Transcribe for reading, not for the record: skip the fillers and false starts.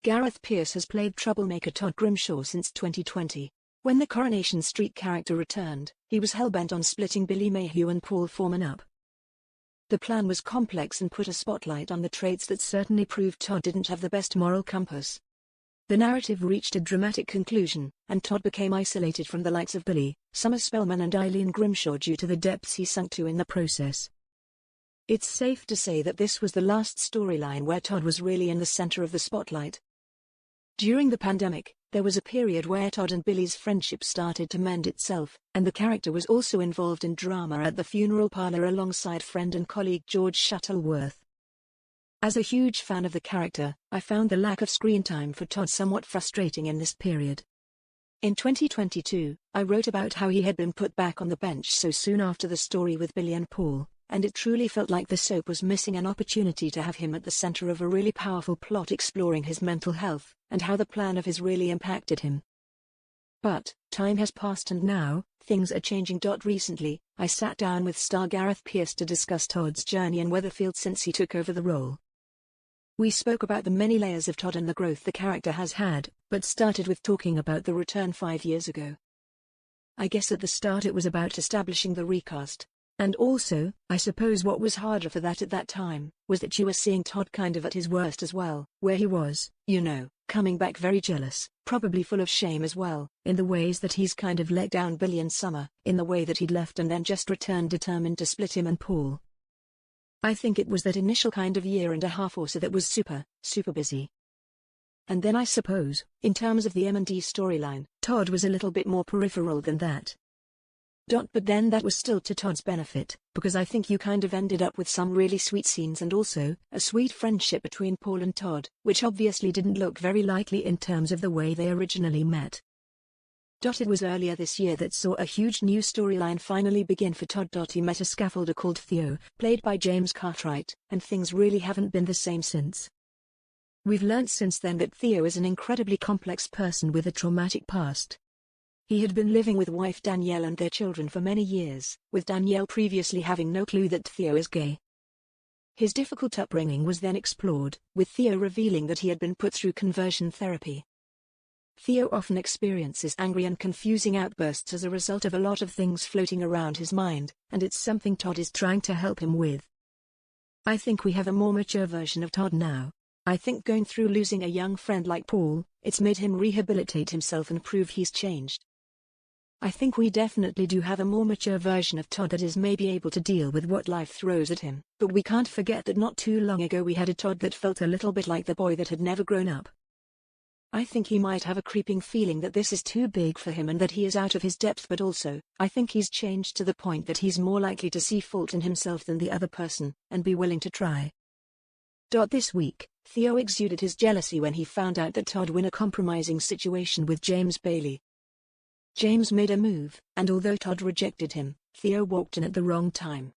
Gareth Pierce has played troublemaker Todd Grimshaw since 2020. When the Coronation Street character returned, he was hell-bent on splitting Billy Mayhew and Paul Foreman up. The plan was complex and put a spotlight on the traits that certainly proved Todd didn't have the best moral compass. The narrative reached a dramatic conclusion, and Todd became isolated from the likes of Billy, Summer Spellman and Eileen Grimshaw due to the depths he sunk to in the process. It's safe to say that this was the last storyline where Todd was really in the center of the spotlight. During the pandemic, there was a period where Todd and Billy's friendship started to mend itself, and the character was also involved in drama at the funeral parlor alongside friend and colleague George Shuttleworth. As a huge fan of the character, I found the lack of screen time for Todd somewhat frustrating in this period. In 2022, I wrote about how he had been put back on the bench so soon after the story with Billy and Paul, and it truly felt like the soap was missing an opportunity to have him at the center of a really powerful plot exploring his mental health, and how the plan of his really impacted him. But, time has passed and now, things are changing. Recently, I sat down with star Gareth Pierce to discuss Todd's journey in Weatherfield since he took over the role. We spoke about the many layers of Todd and the growth the character has had, but started with talking about the return 5 years ago. I guess at the start it was about establishing the recast. And also, I suppose what was harder for that at that time, was that you were seeing Todd kind of at his worst as well, where he was, coming back very jealous, probably full of shame as well, in the ways that he's kind of let down Billy and Summer, in the way that he'd left and then just returned determined to split him and Paul. I think it was that initial kind of year and a half or so that was super busy. And then I suppose, in terms of the M&D storyline, Todd was a little bit more peripheral than that. But then that was still to Todd's benefit, because I think you kind of ended up with some really sweet scenes and also a sweet friendship between Paul and Todd, which obviously didn't look very likely in terms of the way they originally met. It was earlier this year that saw a huge new storyline finally begin for Todd. He met a scaffolder called Theo, played by James Cartwright, and things really haven't been the same since. We've learnt since then that Theo is an incredibly complex person with a traumatic past. He had been living with wife Danielle and their children for many years, with Danielle previously having no clue that Theo is gay. His difficult upbringing was then explored, with Theo revealing that he had been put through conversion therapy. Theo often experiences angry and confusing outbursts as a result of a lot of things floating around his mind, and it's something Todd is trying to help him with. I think we have a more mature version of Todd now. I think going through losing a young friend like Paul, it's made him rehabilitate himself and prove he's changed. I think we definitely do have a more mature version of Todd that is maybe able to deal with what life throws at him. But we can't forget that not too long ago we had a Todd that felt a little bit like the boy that had never grown up. I think he might have a creeping feeling that this is too big for him and that he is out of his depth, but also, I think he's changed to the point that he's more likely to see fault in himself than the other person, and be willing to try. This week, Theo exuded his jealousy when he found out that Todd was in a compromising situation with James Bailey. James made a move, and although Todd rejected him, Theo walked in at the wrong time.